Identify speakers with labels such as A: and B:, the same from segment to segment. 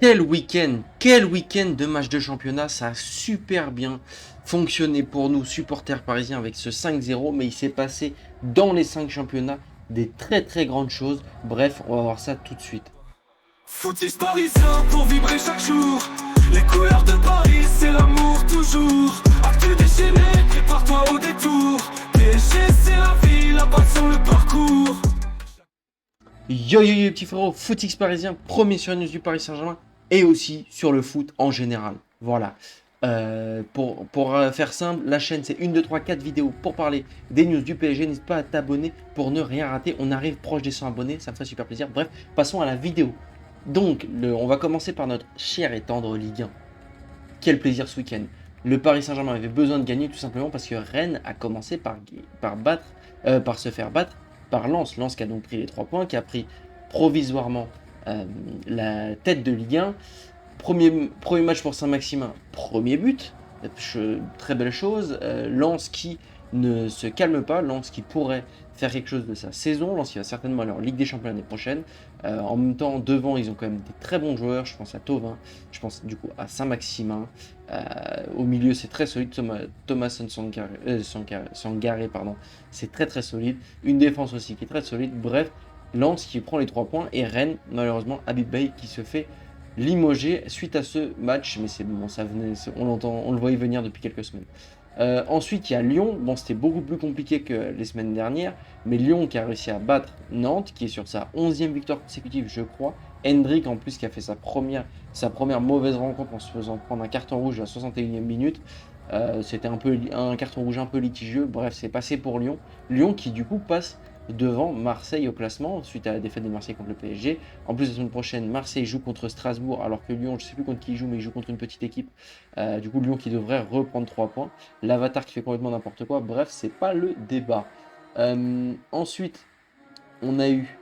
A: Quel week-end de match de championnat, ça a super bien fonctionné pour nous, supporters parisiens, avec ce 5-0, mais il s'est passé dans les 5 championnats des très très grandes choses. Bref, on va voir ça tout de suite.
B: Footix parisien pour vibrer chaque jour. Les couleurs de Paris, c'est l'amour toujours. Actu déchaîné, prépare-toi au détour. PSG, c'est la vie, la passion, le parcours.
A: Yo yo yo petit frérot, footix parisien, premier sur les news du Paris Saint-Germain et aussi sur le foot en général. Voilà. Pour faire simple, la chaîne c'est 1, 2, 3, 4 vidéos pour parler des news du PSG. N'hésite pas à t'abonner pour ne rien rater. On arrive proche des 100 abonnés, ça me ferait super plaisir. Bref, passons à la vidéo. Donc, on va commencer par notre cher et tendre Ligue 1. Quel plaisir ce week-end. Le Paris Saint-Germain avait besoin de gagner tout simplement parce que Rennes a commencé par se faire battre par Lens. Lens qui a donc pris les 3 points, qui a pris provisoirement la tête de Ligue 1. Premier match pour Saint-Maximin, premier but. Très belle chose. Lens qui ne se calme pas, Lens qui pourrait faire quelque chose de sa saison, Lens qui va certainement aller en Ligue des Champions l'année prochaine. En même temps, devant, ils ont quand même des très bons joueurs. Je pense à Thauvin, je pense du coup à Saint-Maximin. Au milieu, c'est très solide. Thomas Sangaré, pardon, c'est très très solide. Une défense aussi qui est très solide. Bref, Lens qui prend les 3 points et Rennes, malheureusement, Habib Beye qui se fait limogé suite à ce match, mais c'est bon, ça venait, on le voyait venir depuis quelques semaines. Ensuite, il y a Lyon. Bon, c'était beaucoup plus compliqué que les semaines dernières, mais Lyon qui a réussi à battre Nantes, qui est sur sa 11e victoire consécutive, je crois. Hendrick, en plus, qui a fait sa première mauvaise rencontre en se faisant prendre un carton rouge à la 61e minute. C'était un carton rouge un peu litigieux. Bref, c'est passé pour Lyon. Lyon qui, du coup, passe devant Marseille au classement suite à la défaite de Marseille contre le PSG. En plus, la semaine prochaine, Marseille joue contre Strasbourg, alors que Lyon, je ne sais plus contre qui il joue, mais il joue contre une petite équipe. Du coup, Lyon qui devrait reprendre 3 points. L'Avatar qui fait complètement n'importe quoi. Bref, c'est pas le débat. Ensuite, on a eu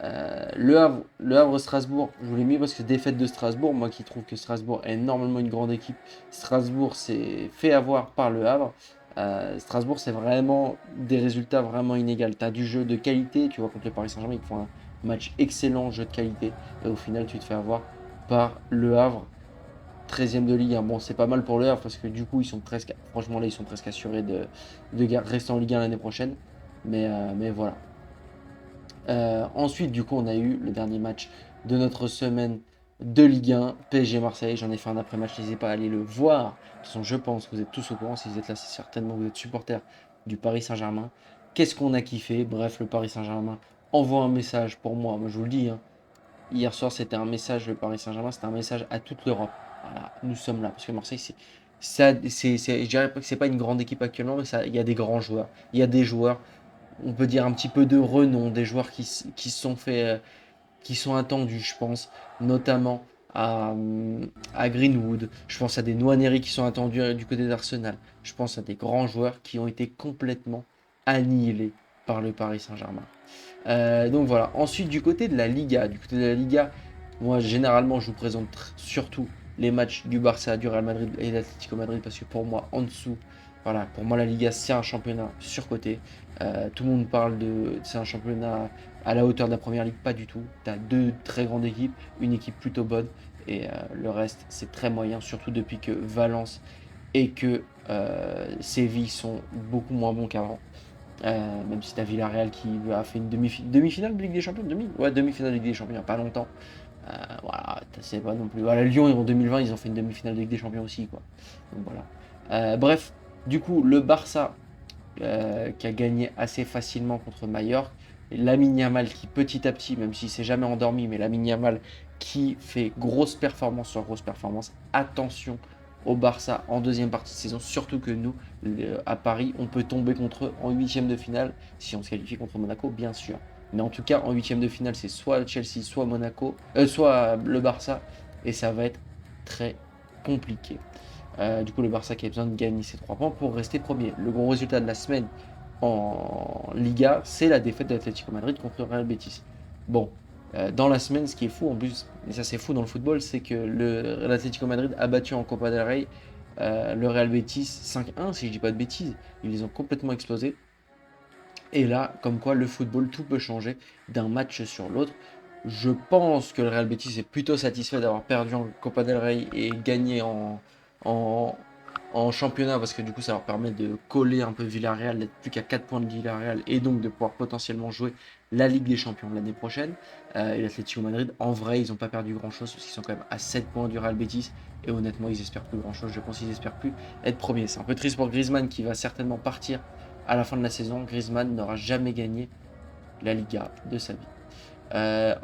A: le Havre-Strasbourg. Je vous l'ai mis parce que défaite de Strasbourg. Moi qui trouve que Strasbourg est normalement une grande équipe. Strasbourg s'est fait avoir par le Havre. Strasbourg, c'est vraiment des résultats vraiment inégaux. Tu as du jeu de qualité. Tu vois, contre le Paris Saint-Germain, ils font un match excellent, jeu de qualité. Et au final, tu te fais avoir par le Havre. 13e de Ligue 1. Bon, c'est pas mal pour le Havre parce que du coup, franchement, là, ils sont presque assurés de rester en Ligue 1 l'année prochaine. Mais voilà. Ensuite, du coup, on a eu le dernier match de notre semaine de Ligue 1, PSG Marseille. J'en ai fait un après-match, n'hésitez pas à aller le voir. De toute façon, je pense que vous êtes tous au courant. Si vous êtes là, c'est certainement que vous êtes supporters du Paris Saint-Germain. Qu'est-ce qu'on a kiffé? Bref, le Paris Saint-Germain envoie un message pour moi. Moi, je vous le dis, hein. Hier soir, c'était un message, le Paris Saint-Germain, c'était un message à toute l'Europe. Voilà, nous sommes là. Parce que Marseille, je dirais pas que c'est pas une grande équipe actuellement, mais il y a des grands joueurs. Il y a des joueurs, on peut dire un petit peu de renom, des joueurs qui se sont fait, qui sont attendus, je pense, notamment à Greenwood. Je pense à des Nwaneri qui sont attendus du côté d'Arsenal. Je pense à des grands joueurs qui ont été complètement annihilés par le Paris Saint-Germain. Donc voilà. Ensuite, du côté de la Liga, moi généralement je vous présente surtout les matchs du Barça, du Real Madrid et de l'Atlético Madrid parce que pour moi en dessous, voilà, pour moi la Liga c'est un championnat surcoté. Tout le monde parle c'est un championnat à la hauteur de la première ligue, pas du tout. Tu as deux très grandes équipes, une équipe plutôt bonne et le reste c'est très moyen, surtout depuis que Valence et que Séville sont beaucoup moins bons qu'avant. Même si t'as Villarreal qui a fait une demi-finale de Ligue des Champions, demi-finale de Ligue des Champions il n'y a pas longtemps. Voilà, c'est pas non plus. Voilà, Lyon en 2020 ils ont fait une demi-finale de Ligue des Champions aussi quoi. Donc voilà. Bref, du coup le Barça qui a gagné assez facilement contre Mallorca. Lamine Yamal qui petit à petit, même s'il s'est jamais endormi, mais Lamine Yamal qui fait grosse performance sur grosse performance. Attention au Barça en deuxième partie de saison, surtout que nous, à Paris, on peut tomber contre eux en huitième de finale, si on se qualifie contre Monaco, bien sûr. Mais en tout cas, en huitième de finale, c'est soit Chelsea, soit Monaco, soit le Barça, et ça va être très compliqué. Du coup, le Barça qui a besoin de gagner ses 3 points pour rester premier. Le gros résultat de la semaine en Liga, c'est la défaite de l'Atlético Madrid contre le Real Betis. Bon, dans la semaine, ce qui est fou en plus, et ça c'est fou dans le football, c'est que l'Atlético Madrid a battu en Copa del Rey le Real Betis 5-1, si je dis pas de bêtises. Ils les ont complètement explosés. Et là, comme quoi le football, tout peut changer d'un match sur l'autre. Je pense que le Real Betis est plutôt satisfait d'avoir perdu en Copa del Rey et gagné en, en championnat parce que du coup ça leur permet de coller un peu Villarreal, d'être plus qu'à 4 points de Villarreal et donc de pouvoir potentiellement jouer la Ligue des Champions l'année prochaine. Et l'Atlético Madrid, en vrai, ils n'ont pas perdu grand chose parce qu'ils sont quand même à 7 points du Real Betis et honnêtement, ils espèrent plus grand chose. Je pense qu'ils espèrent plus être premiers. C'est un peu triste pour Griezmann qui va certainement partir à la fin de la saison. Griezmann n'aura jamais gagné la Liga de sa vie.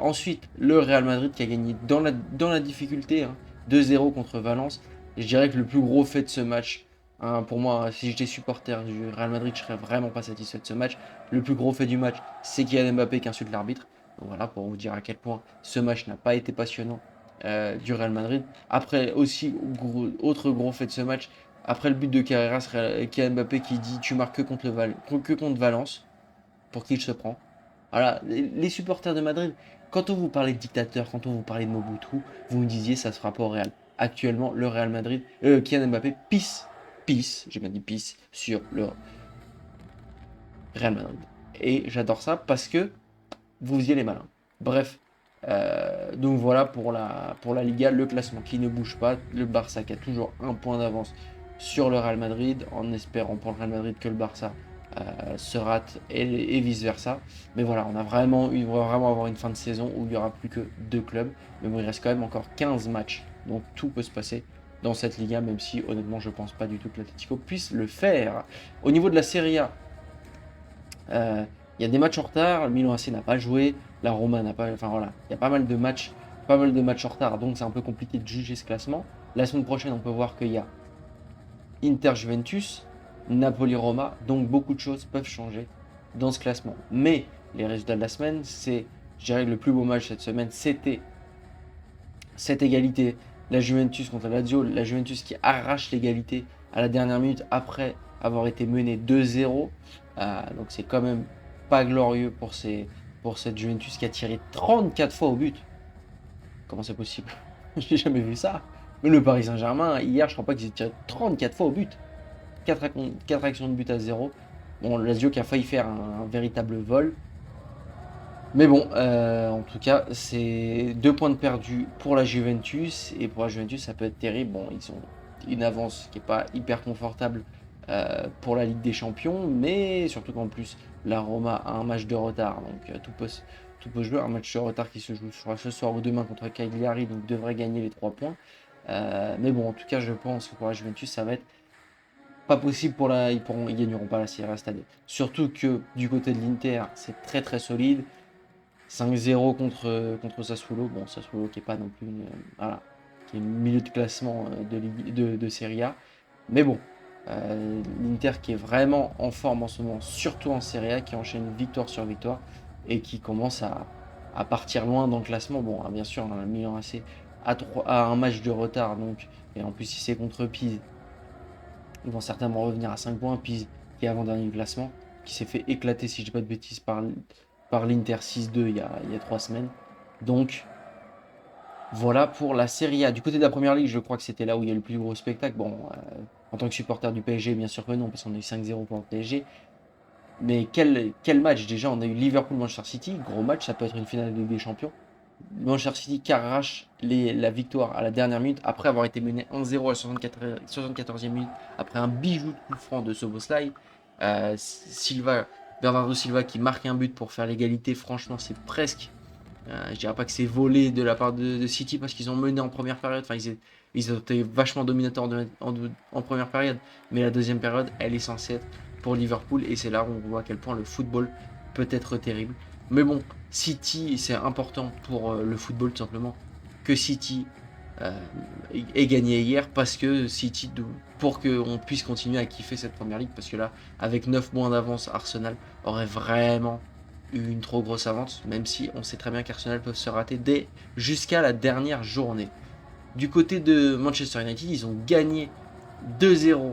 A: Ensuite, le Real Madrid qui a gagné dans la difficulté, hein, 2-0 contre Valence. Et je dirais que le plus gros fait de ce match, hein, pour moi, si j'étais supporter du Real Madrid, je serais vraiment pas satisfait de ce match. Le plus gros fait du match, c'est Kylian Mbappé qui insulte l'arbitre. Donc voilà, pour vous dire à quel point ce match n'a pas été passionnant du Real Madrid. Après, aussi, autre gros fait de ce match, après le but de Carreras, Kylian Mbappé qui dit tu marques que contre Valence, pour qui il se prend. Voilà, les supporters de Madrid, quand on vous parlait de dictateur, quand on vous parlait de Mobutu, vous me disiez ça se fera pas au Real. Actuellement, le Real Madrid, Kylian Mbappé j'ai bien dit pisse, sur le Real Madrid. Et j'adore ça parce que vous faisiez les malins. Bref, donc voilà pour la Liga, le classement qui ne bouge pas. Le Barça qui a toujours un point d'avance sur le Real Madrid, en espérant pour le Real Madrid que le Barça se rate et vice versa. Mais voilà, on va vraiment avoir une fin de saison où il n'y aura plus que 2 clubs. Mais bon, il reste quand même encore 15 matchs. Donc tout peut se passer dans cette Liga, même si honnêtement je pense pas du tout que l'Atlético puisse le faire. Au niveau de la Serie A, il y a des matchs en retard. Le Milan AC n'a pas joué, la Roma n'a pas. Enfin voilà, il y a pas mal de matchs en retard, donc c'est un peu compliqué de juger ce classement. La semaine prochaine, on peut voir qu'il y a Inter-Juventus, Napoli-Roma, donc beaucoup de choses peuvent changer dans ce classement. Mais les résultats de la semaine, je dirais que le plus beau match cette semaine, c'était cette égalité, la Juventus contre la Lazio, la Juventus qui arrache l'égalité à la dernière minute après avoir été menée 2-0. Donc c'est quand même pas glorieux pour cette Juventus qui a tiré 34 fois au but. Comment c'est possible? J'ai jamais vu ça. Mais le Paris Saint-Germain, hier, je crois pas qu'ils aient tiré 34 fois au but. 4 actions de but à 0. Bon, Lazio qui a failli faire un véritable vol. Mais bon, en tout cas, c'est 2 points de perdu pour la Juventus. Et pour la Juventus, ça peut être terrible. Bon, ils ont une avance qui n'est pas hyper confortable pour la Ligue des Champions. Mais surtout qu'en plus, la Roma a un match de retard. Donc tout peut jouer. Un match de retard qui se joue ce soir ou demain contre Cagliari. Donc devrait gagner les 3 points. Mais bon, en tout cas, je pense que pour la Juventus, ça va être pas possible ils gagneront pas la Serie A cette année. Surtout que du côté de l'Inter, c'est très très solide. 5-0 contre Sassuolo. Bon, Sassuolo qui est pas non plus voilà, qui est milieu de classement de Serie A. Mais bon, l'Inter qui est vraiment en forme en ce moment, surtout en Serie A, qui enchaîne victoire sur victoire et qui commence à partir loin dans le classement. Bon, bien sûr, on a le Milan AC à un match de retard, donc, et en plus si c'est contre Pise, ils vont certainement revenir à 5 points. Pise qui est avant-dernier du classement, qui s'est fait éclater, si je dis pas de bêtises, par l'Inter 6-2 il y a 3 semaines. Donc voilà pour la Serie A. Du côté de la Première Ligue, je crois que c'était là où il y a le plus gros spectacle. Bon, en tant que supporter du PSG, bien sûr que non, parce qu'on a eu 5-0 pour le PSG. Mais quel match déjà. On a eu Liverpool-Manchester City, gros match, ça peut être une finale de Ligue des Champions. Manchester City qui arrache la victoire à la dernière minute après avoir été mené 1-0 à la 74e minute après un bijou de coup franc de Szoboszlai. Bernardo Silva qui marque un but pour faire l'égalité. Franchement, c'est presque, je dirais pas que c'est volé de la part de City parce qu'ils ont mené en première période. Enfin, ils ont été vachement dominateurs en première période, mais la deuxième période, elle est censée être pour Liverpool et c'est là où on voit à quel point le football peut être terrible. Mais bon, City, c'est important pour le football tout simplement que City ait gagné hier parce que City, pour qu'on puisse continuer à kiffer cette première ligue, parce que là, avec 9 points d'avance, Arsenal aurait vraiment eu une trop grosse avance, même si on sait très bien qu'Arsenal peut se rater jusqu'à la dernière journée. Du côté de Manchester United, ils ont gagné 2-0,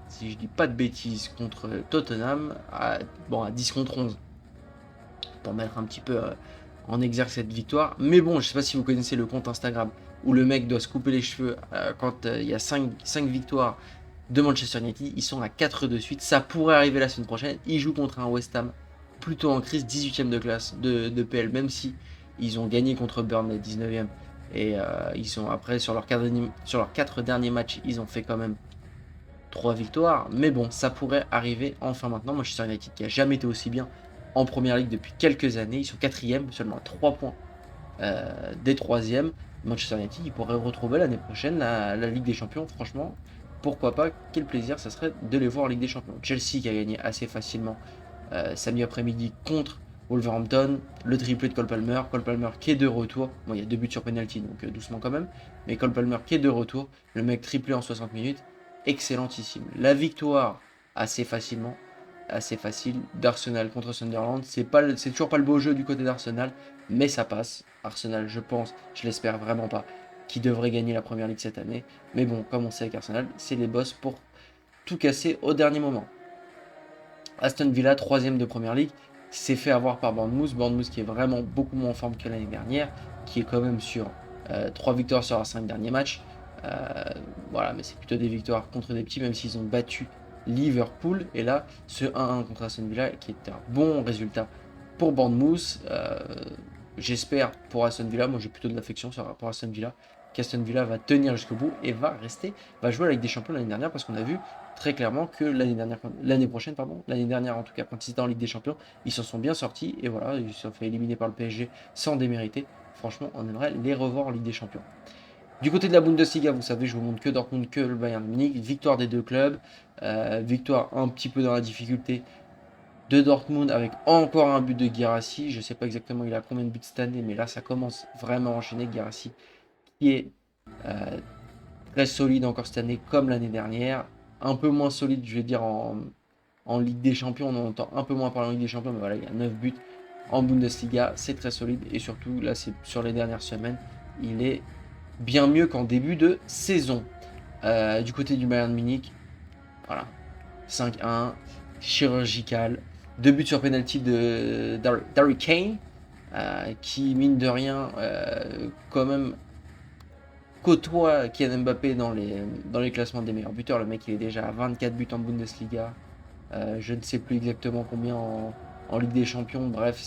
A: si je dis pas de bêtises, contre Tottenham, à 10 contre 11. Pour mettre un petit peu en exergue cette victoire. Mais bon, je sais pas si vous connaissez le compte Instagram où le mec doit se couper les cheveux quand il y a 5 victoires de Manchester United. Ils sont à 4 de suite. Ça pourrait arriver la semaine prochaine. Ils jouent contre un West Ham plutôt en crise, 18ème de classe de PL, même si Ils ont gagné contre Burnley 19e. Et ils sont après, sur leurs 4 derniers matchs, ils ont fait quand même 3 victoires. Mais bon, ça pourrait arriver enfin maintenant. Manchester United qui a jamais été aussi bien en Première Ligue depuis quelques années. Ils sont 4e, seulement à 3 points des 3e. Manchester United, ils pourraient retrouver l'année prochaine la Ligue des Champions. Franchement, pourquoi pas? Quel plaisir ça serait de les voir en Ligue des Champions. Chelsea qui a gagné assez facilement samedi après-midi contre Wolverhampton, le triplé de Cole Palmer qui est de retour. Bon, il y a 2 buts sur penalty, donc doucement quand même. Mais Cole Palmer qui est de retour, le mec triplé en 60 minutes, excellentissime. La victoire assez facilement, assez facile d'Arsenal contre Sunderland. C'est toujours pas le beau jeu du côté d'Arsenal, mais ça passe. Arsenal, je pense, je l'espère vraiment pas, qui devrait gagner la Première Ligue cette année. Mais bon, comme on sait avec Arsenal, c'est les boss pour tout casser au dernier moment. Aston Villa, 3e de Première Ligue, s'est fait avoir par Bournemouth. Bournemouth qui est vraiment beaucoup moins en forme que l'année dernière, qui est quand même sur 3 victoires sur leurs 5 derniers matchs. Voilà, mais c'est plutôt des victoires contre des petits, même s'ils ont battu Liverpool. Et là, ce 1-1 contre Aston Villa, qui est un bon résultat pour Bournemouth. J'espère pour Aston Villa, moi j'ai plutôt de l'affection sur rapport à Aston Villa, qu'Aston Villa va tenir jusqu'au bout et va jouer avec des champions l'année dernière, parce qu'on a vu très clairement que l'année dernière en tout cas, quand ils étaient en Ligue des Champions, ils s'en sont bien sortis et voilà, ils se sont fait éliminer par le PSG sans démériter. Franchement, on aimerait les revoir en Ligue des Champions. Du côté de la Bundesliga, vous savez, je vous montre que Dortmund, que le Bayern Munich. Victoire des deux clubs, victoire un petit peu dans la difficulté de Dortmund avec encore un but de Guirassy. Je ne sais pas exactement il a combien de buts cette année, mais là ça commence vraiment à enchaîner. Guirassy qui est très solide encore cette année comme l'année dernière. Un peu moins solide, je vais dire, en Ligue des Champions. On en entend un peu moins parler en Ligue des Champions, mais voilà, il y a 9 buts en Bundesliga. C'est très solide et surtout, là, c'est sur les dernières semaines, il est bien mieux qu'en début de saison. Du côté du Bayern Munich, voilà, 5-1, chirurgical. 2 buts sur penalty de d'Harry Kane, qui, mine de rien, quand même côtoie Kylian Mbappé dans les classements des meilleurs buteurs. Le mec, il est déjà à 24 buts en Bundesliga. Je ne sais plus exactement combien en Ligue des Champions. Bref,